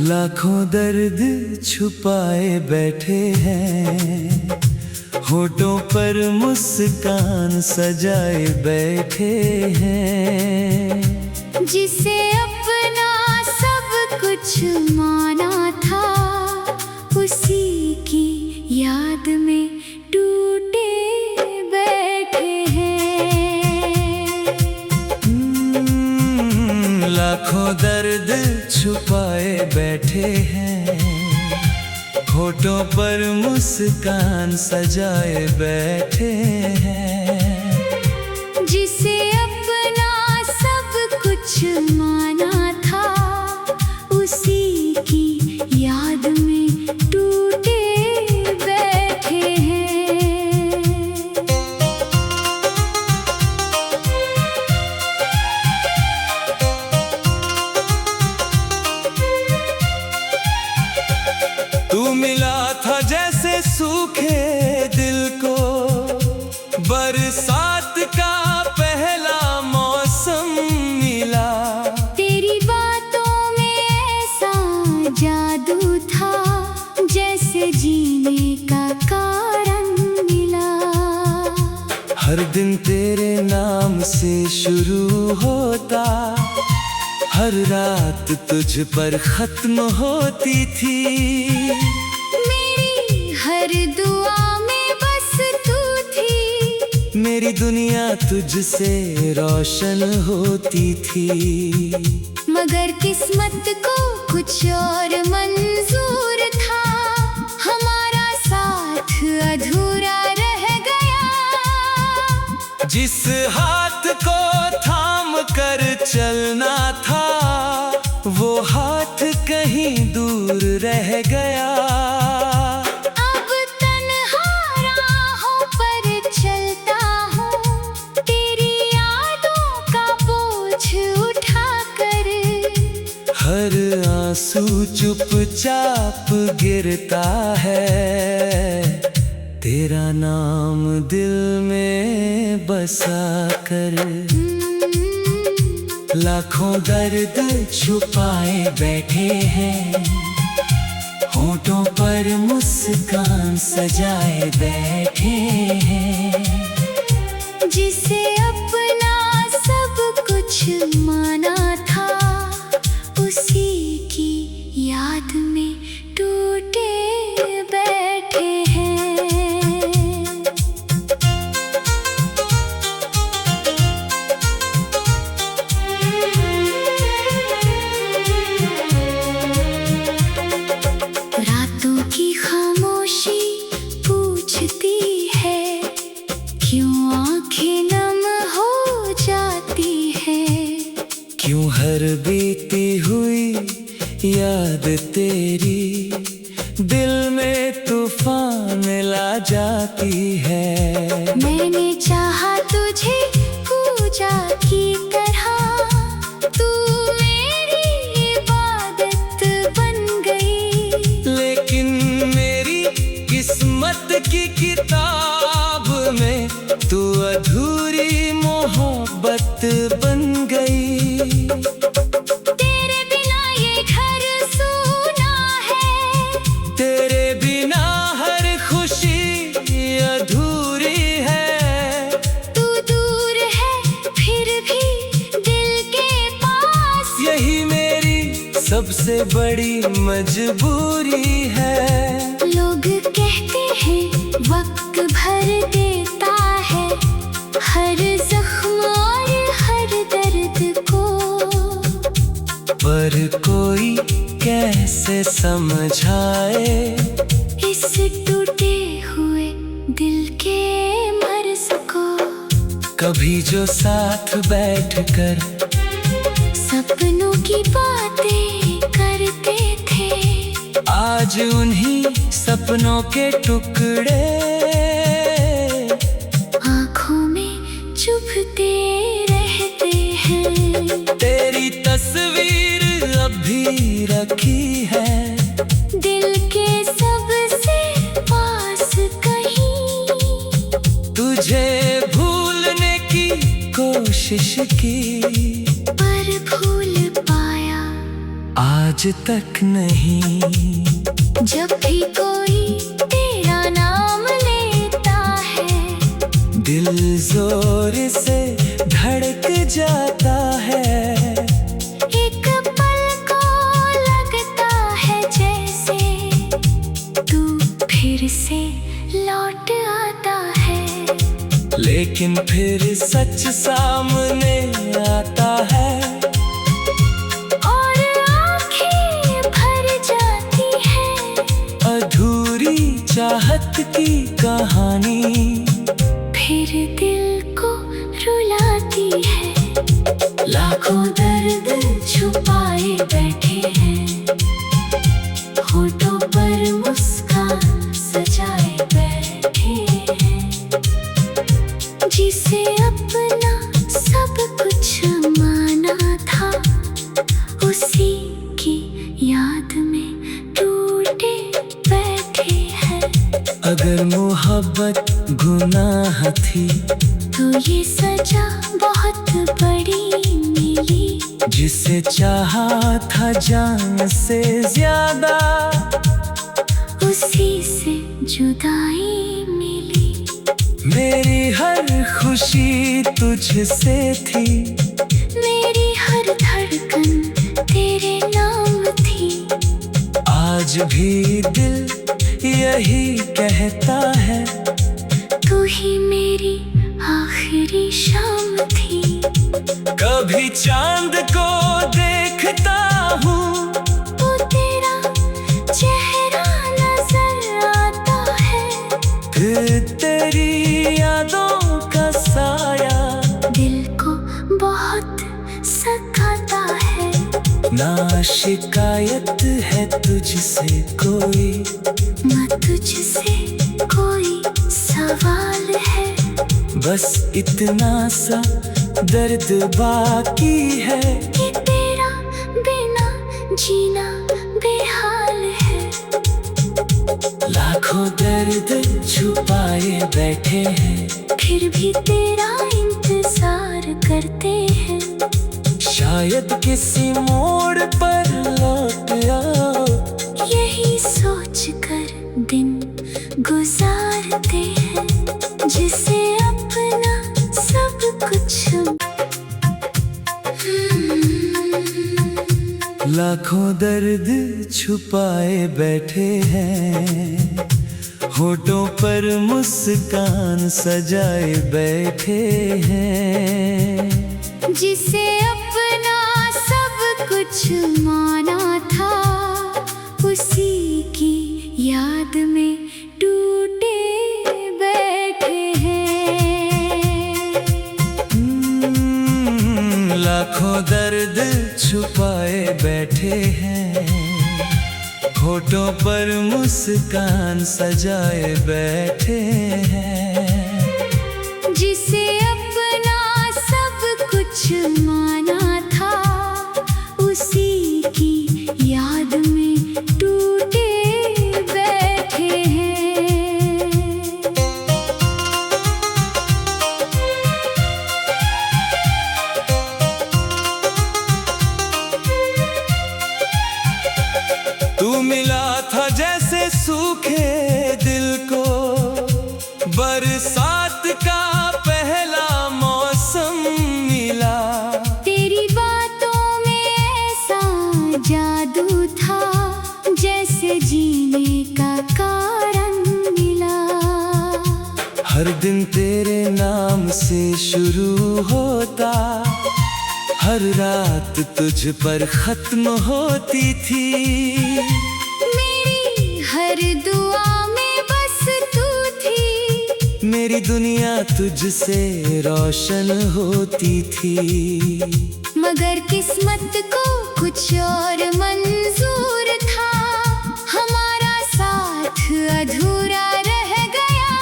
लाखों दर्द छुपाए बैठे हैं, होठों पर मुस्कान सजाए बैठे हैं। जिसे अपना सब कुछ माना था, उसी की याद में टूटे बैठे हैं। लाखों दर्द छुपाए बैठे हैं, होठों पर मुस्कान सजाए बैठे हैं। जिसे अपना सब कुछ माना था, उसी की याद में टूटे बैठे हैं। तू मिला था जैसे सूखे दिल को, बरसात का पहला मौसम मिला। तेरी बातों में ऐसा जादू था, जैसे जीने का कारण मिला। हर दिन तेरे नाम से शुरू होता, हर रात तुझ पर खत्म होती थी। मेरी हर दुआ में बस तू थी, मेरी दुनिया तुझसे रोशन होती थी। मगर किस्मत को कुछ और मंजूर था, हमारा साथ अधूरा रह गया। जिस हाथ को थाम कर चलना था, वो हाथ कहीं दूर रह गया। अब तन्हा राहों पर चलता हूँ, तेरी यादों का बोझ उठाकर। हर आंसू चुपचाप गिरता है, तेरा नाम दिल में बसा कर। लाखों दर्द छुपाए बैठे हैं, होठों पर मुस्कान सजाए बैठे हैं। जिसे अपना सब कुछ माना था, उसी की याद में टूटे बैठे हैं। रातों की खामोशी पूछती है, क्यों आंखें नम हो जाती है। क्यों हर बीती हुई याद तेरी दिल में तूफान ला जाती है। मैंने चाहा तुझे पूजा की तरह, तू मेरी इबादत बन गई। लेकिन मेरी किस्मत की किताब में तू अधूरी मोहब्बत बन गई। तेरे बिना ये घर सूना है, तेरे बिना हर खुशी अधूरी है। तू दूर है फिर भी दिल के पास, यही मेरी सबसे बड़ी मजबूरी है। लोग कहते हैं वक्त भर देता है हर जख्म और हर दर्द को। पर कोई कैसे समझाए इस टूटे हुए दिल के मर्ज को। कभी जो साथ बैठकर सपनों की बातें करते थे, आज उन्हीं सपनों के टुकड़े आँखों में चुभते रहते हैं। तेरी तस्वीर अभी रखी है दिल के सबसे पास कहीं, तुझे भूलने की कोशिश की, पर भूल पाया आज आज तक नहीं। जब भी कोई तेरा नाम लेता है, दिल जोर से धड़क जाता है। एक पल को लगता है जैसे तू फिर से लौट आता है। लेकिन फिर सच सामने आता है और आँखें भर जाती है। अधूरी चाहत की कहानी फिर दिल को रुलाती है। लाखों दर्द छुपाए बैठे हैं, होठों पर मुस्कान सजाए बैठे हैं। जिसे अपना सब कुछ माना था, उसी की याद में टूटे बैठे हैं। अगर मोहब्बत गुनाह थी तो ये सजा बहुत बड़ी मिली। जिसे चाहा था जान से ज्यादा, उसी से जुदाई मिली। मेरी हर खुशी तुझसे थी, मेरी हर धड़कन तेरे नाम थी। आज भी दिल यही कहता है, तू ही मेरी आखिरी शाम थी। कभी चांद को देखता हूँ तो तेरा चेहरा नजर आता है। फिर तेरी यादों का साया दिल को बहुत सताता है। ना शिकायत है तुझसे कोई, न तुझसे कोई सवाल है। बस इतना सा दर्द बाकी है कि तेरा बिना जीना बेहाल है। लाखों दर्द छुपाए बैठे हैं, फिर भी तेरा इंतजार करते हैं। शायद किसी मोड़ पर लौट आओ, यही सोच कर दिन गुजारते हैं। जिसे अपना सब कुछ लाखों दर्द छुपाए बैठे हैं, होठों पर मुस्कान सजाए बैठे हैं। जिसे अपना सब कुछ माना था, उसी की याद में टूटे बैठे हैं। लाखों दर्द छुपाए बैठे हैं, होठों पर मुस्कान सजाए बैठे हैं। जिसे अपना सब कुछ माना था, उसी की याद में टूटे बैठे हैं। तू मिला था जैसे सूखे दिल को, बरसात का पहला मौसम मिला। तेरी बातों में ऐसा जादू था, जैसे जीने का कारण मिला। हर दिन तेरे नाम से शुरू होता, हर रात तुझ पर खत्म होती थी। मेरी हर दुआ में बस तू थी, मेरी दुनिया तुझसे रोशन होती थी। मगर किस्मत को कुछ और मंजूर था, हमारा साथ अधूरा रह गया।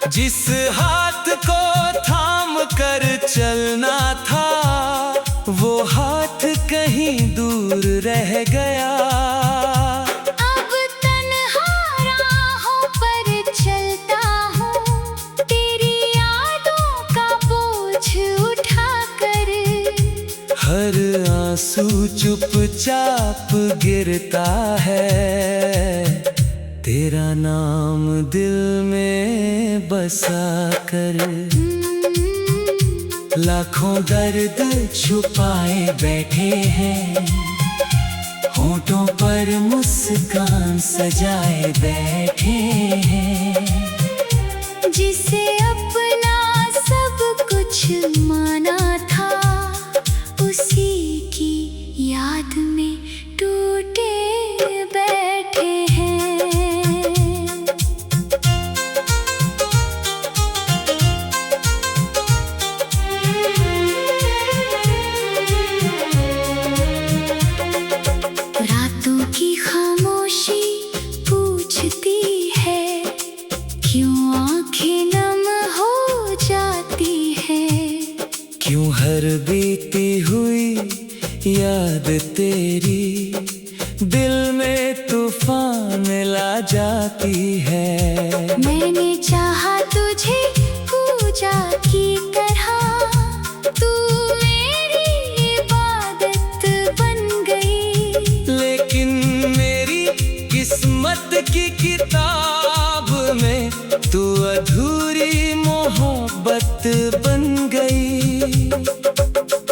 जिस हाथ को थाम कर चलना था, वो हाथ कहीं दूर रह गया। अब तन्हा राहों पर चलता हूँ, तेरी यादों का बोझ उठाकर। हर आंसू चुपचाप गिरता है, तेरा नाम दिल में बसा कर। लाखों दर्द छुपाए बैठे हैं, होठों पर मुस्कान सजाए बैठे हैं। जिसे अपना सब कुछ माना था, उसी की याद में टूटे बैठे हैं। रातों की खामोशी पूछती है, क्यों आंखें नम हो जाती है। क्यों हर बीती हुई याद तेरी दिल में तूफान ला जाती है। मैंने चाहा तुझे पूजा की तरह, तू मेरी इबादत बन गई। लेकिन मेरी किस्मत की किताब में तू अधूरी मोहब्बत बन गई।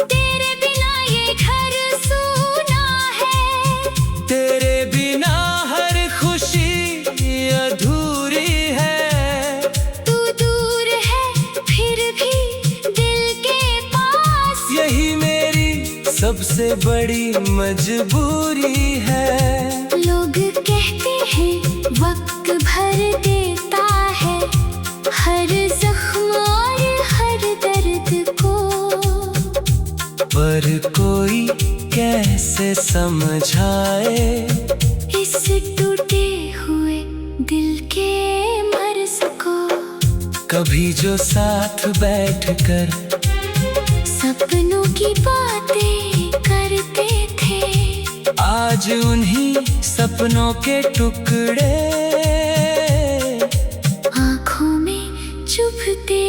तेरे बिना ये घर सूना है, तेरे बिना हर खुशी अधूरी है। तू दूर है फिर भी दिल के पास। यही मेरी सबसे बड़ी मजबूरी है। लोग कहते हैं वक्त भर देता है हर जख्म और हर दर्द को, पर कोई कैसे समझाए इस टूटे हुए दिल के मर्ज को। कभी जो साथ बैठकर सपनों की बातें करते थे, आज उन्हीं सपनों के टुकड़े आँखों में चुभते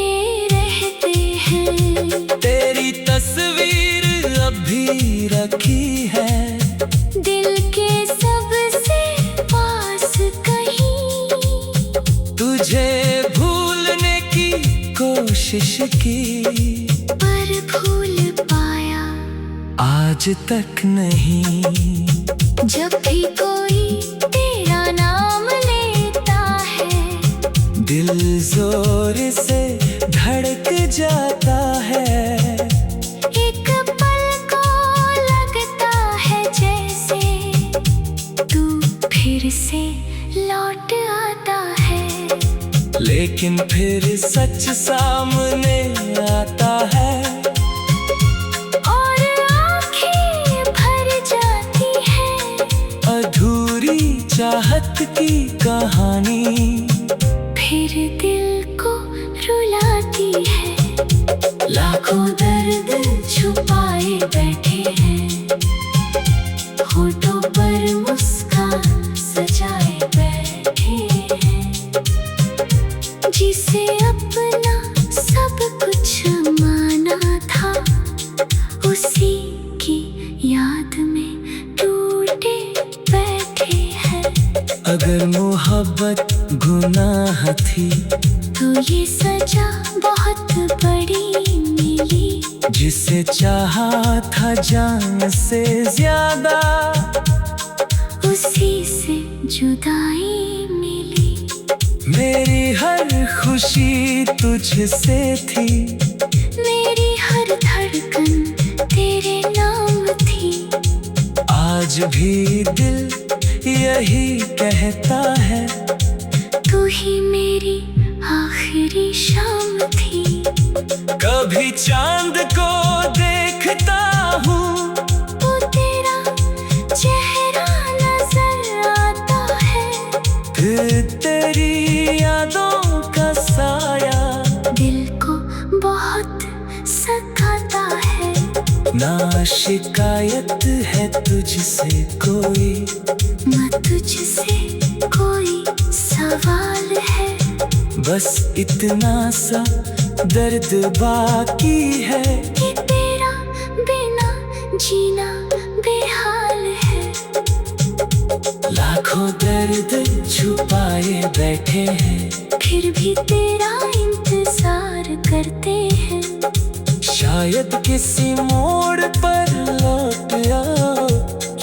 रहते हैं। तेरी तस्वीर अब भी रखी है दिल के सबसे पास कहीं। तुझे भूलने की कोशिश की, पर भूल पाया आज तक नहीं। जब भी कोई तेरा नाम लेता है, दिल जोर से धड़क जाता है। एक पल को लगता है जैसे तू फिर से लौट आता है। लेकिन फिर सच सामने आता है, और आँखें भर जाती है। अधूरी चाहत की कहानी फिर दिल को रुलाती है। लाखों दर्द छुपाए बैठे हैं, होठों पर मुस्कान सजाए बैठे हैं। जिसे अपना सब कुछ माना था, उसी की याद में टूटे बैठे हैं। अगर मोहब्बत गुनाह थी तो ये सजा बहुत बड़ी मिली। जिसे चाहा था जान से ज्यादा, उसी से जुदाई मिली। मेरी हर खुशी तुझसे थी, मेरी हर धड़कन तेरे नाम थी। आज भी दिल यही कहता है, तू ही मेरी आखिरी शाम थी। कभी चांद को देखता हूँ, वो तेरा चेहरा नजर आता है। फिर तेरी यादों का साया दिल को बहुत सताता है। ना शिकायत है तुझसे कोई, न तुझसे कोई सवाल है। बस इतना सा दर्द बाकी है कि तेरा बिना जीना बेहाल है। लाखों दर्द छुपाए बैठे हैं, फिर भी तेरा इंतजार करते हैं। शायद किसी मोड़ पर लौट आओ,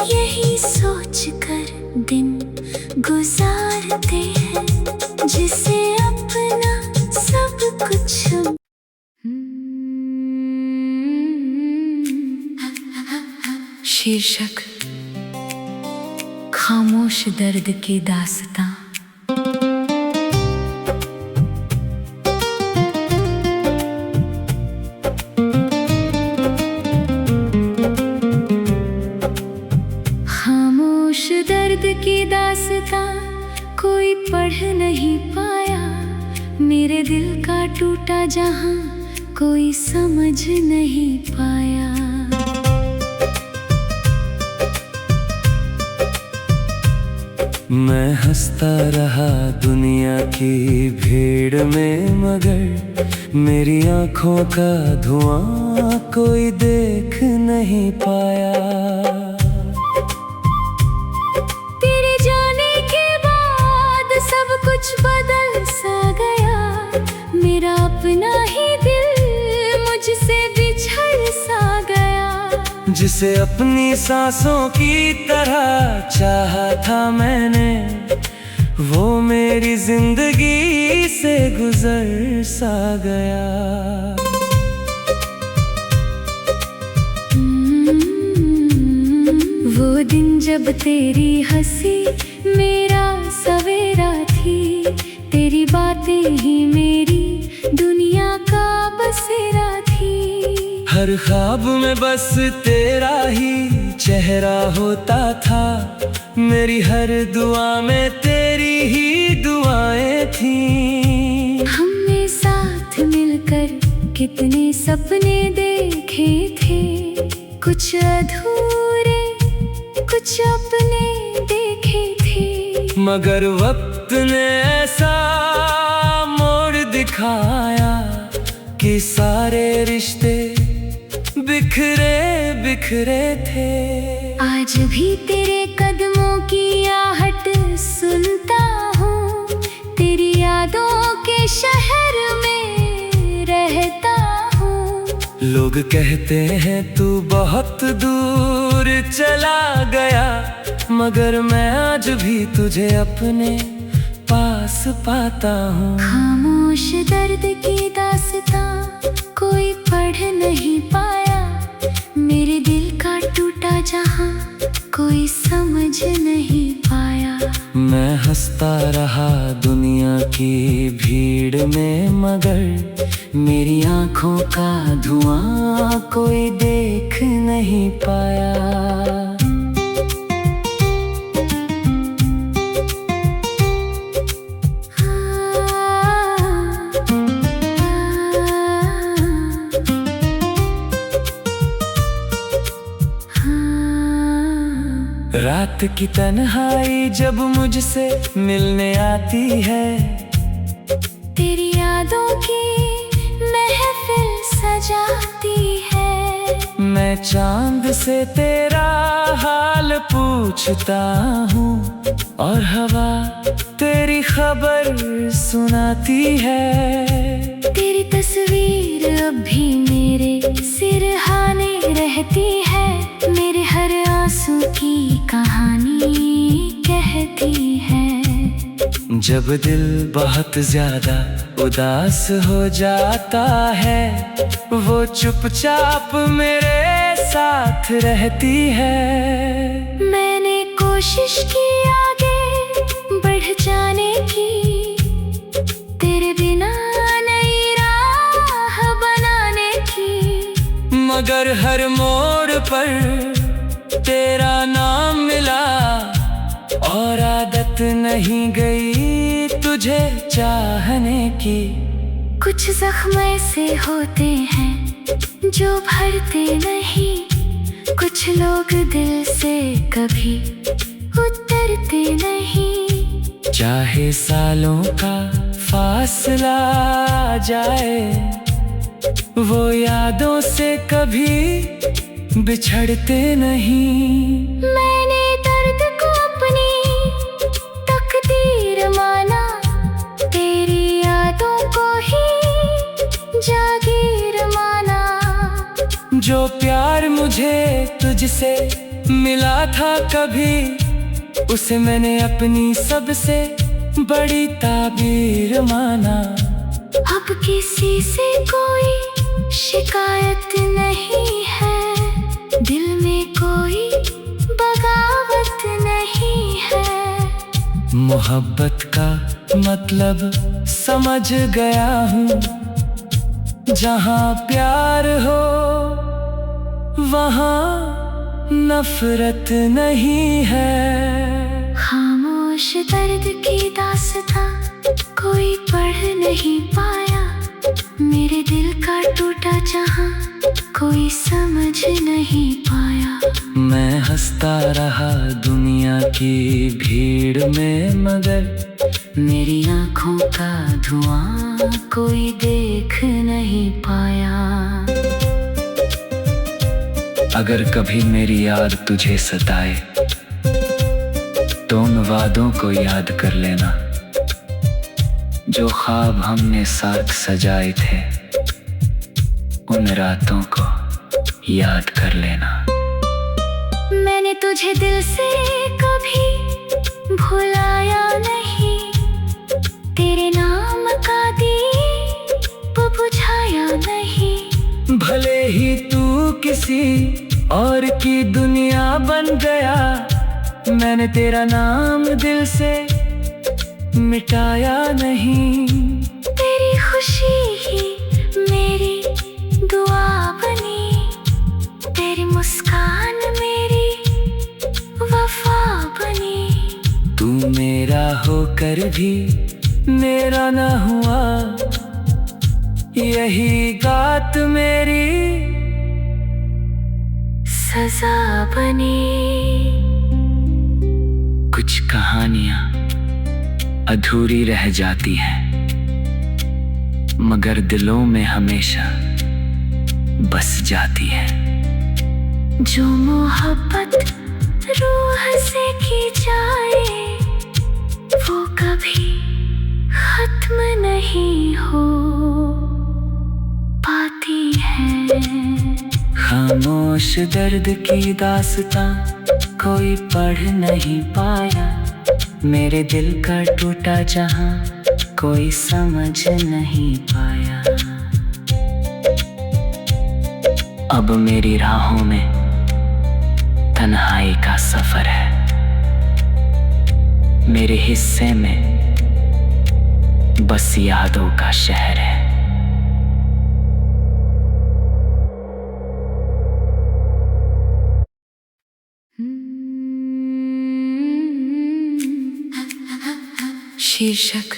यही सोच कर दिन गुजारते हैं, जिसे अपना सब कुछ। शीर्षक खामोश दर्द की दास्तां। खामोश दर्द की दास्तां कोई पढ़ नहीं पाया, मेरे दिल का टूटा जहां कोई समझ नहीं पाया। मैं हंसता रहा दुनिया की भीड़ में, मगर मेरी आंखों का धुआं कोई देख नहीं पाया। तेरे जाने के बाद सब कुछ बदल सा गया, मेरा अपना ही दिल मुझसे बिछड़ सा गया। जिसे अपनी सांसों की तरह चाहा था मैंने, वो मेरी जिंदगी से गुजर सा गया। वो दिन जब तेरी हंसी मेरा सवेरा थी, तेरी बातें ही मेरी दुनिया का बसेरा थी। हर ख्वाब में बस तेरा ही चेहरा होता था, मेरी हर दुआ में तेरी ही दुआएं थी। हमने साथ मिलकर कितने सपने देखे थे, कुछ अधूरे कुछ अपने देखे थे। मगर वक्त ने ऐसा मोड़ दिखाया कि सारे रिश्ते बिखरे बिखरे थे। आज भी तेरे कदमों की आहट सुनता हूँ, तेरी यादों के शहर में रहता हूँ। लोग कहते हैं तू बहुत दूर चला गया, मगर मैं आज भी तुझे अपने पास पाता हूँ। खामोश दर्द की दास्तां कोई पढ़ नहीं पाया, मेरे दिल का टूटा जहां कोई समझ नहीं पाया। मैं हंसता रहा दुनिया की भीड़ में, मगर मेरी आंखों का धुआं कोई देख नहीं पाया। रात की तन्हाई जब मुझसे मिलने आती है, तेरी यादों की महफिल सजाती है। मैं चांद से तेरा हाल पूछता हूँ, और हवा तेरी खबर सुनाती है। तेरी तस्वीर अब भी मेरे सिरहाने रहती है, मेरे हर आंसू की कहानी कहती है। जब दिल बहुत ज्यादा उदास हो जाता है, वो चुपचाप मेरे साथ रहती है। मैंने कोशिश की आगे बढ़ जाने की, तेरे बिना नई राह बनाने की। मगर हर मोड़ पर तेरा नाम मिला, और आदत नहीं गई तुझे चाहने की। कुछ जख्म ऐसे होते हैं जो भरते नहीं, कुछ लोग दिल से कभी उतरते नहीं। चाहे सालों का फासला आ जाए, वो यादों से कभी बिछड़ते नहीं। मैंने दर्द को अपनी तकदीर माना, तेरी यादों को ही जागीर माना। जो प्यार मुझे तुझसे मिला था कभी, उसे मैंने अपनी सबसे बड़ी ताबीर माना। अब किसी से कोई शिकायत नहीं है, दिल में कोई बगावत नहीं है। मोहब्बत का मतलब समझ गया हूँ, जहाँ प्यार हो वहाँ नफरत नहीं है। खामोश दर्द की दास्तां कोई पढ़ नहीं पाया, मेरे दिल का टूटा जहां कोई समझ नहीं पाया। मैं हंसता रहा दुनिया की भीड़ में, मगर मेरी आँखों का धुआं कोई देख नहीं पाया। अगर कभी मेरी याद तुझे सताए, तो उन वादों को याद कर लेना, जो ख्वाब हमने साथ सजाए थे, उन रातों को याद कर लेना। मैंने तुझे दिल से कभी भुलाया नहीं, तेरे नाम का दीप बुझाया नहीं। भले ही तू किसी और की दुनिया बन गया, मैंने तेरा नाम दिल से मिटाया नहीं। तेरी खुशी ही मेरी दुआ बनी, तेरी मुस्कान मेरी वफा बनी। तू मेरा होकर भी मेरा न हुआ, यही बात मेरी सजा बनी। कुछ कहानियां अधूरी रह जाती हैं, मगर दिलों में हमेशा बस जाती है। जो मोहब्बत रूह से की जाए, वो कभी खत्म नहीं हो पाती है। खामोश दर्द की दास्तां कोई पढ़ नहीं पाया, मेरे दिल का टूटा जहां कोई समझ नहीं पाया। अब मेरी राहों में तन्हाई का सफर है, मेरे हिस्से में बस यादों का शहर है। शीर्षक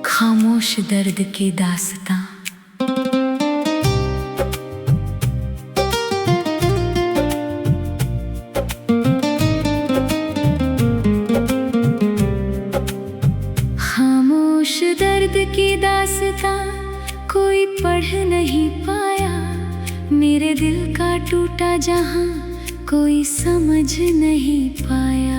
खामोश दर्द की दास्तां। खामोश दर्द की दास्तां कोई पढ़ नहीं पाया, मेरे दिल का टूटा जहां कोई समझ नहीं पाया।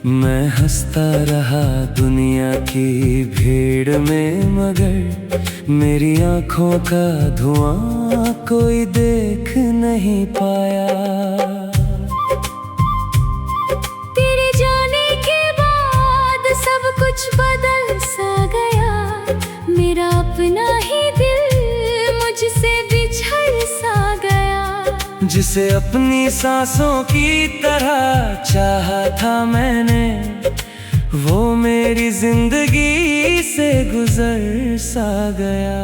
मैं हंसता रहा दुनिया की भीड़ में, मगर मेरी आँखों का धुआं कोई देख नहीं पाया। तेरे जाने के बाद सब कुछ बदल सा गया, मेरा अपना ही दिल मुझसे बिछड़ सा गया। जिसे अपनी सांसों की तरह चाहा था मैंने, वो मेरी जिंदगी से गुजर सा गया।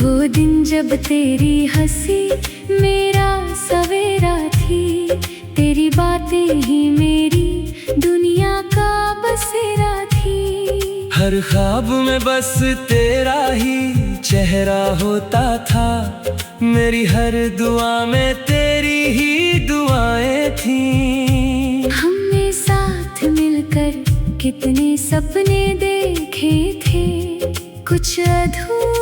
वो दिन जब तेरी हंसी मेरा सवेरा थी, तेरी बातें ही मेरी दुनिया का बसेरा थी। हर ख्वाब में बस तेरा ही चेहरा होता था, मेरी हर दुआ में तेरी ही दुआएं थीं। हमने कितने सपने देखे थे, कुछ अधूरे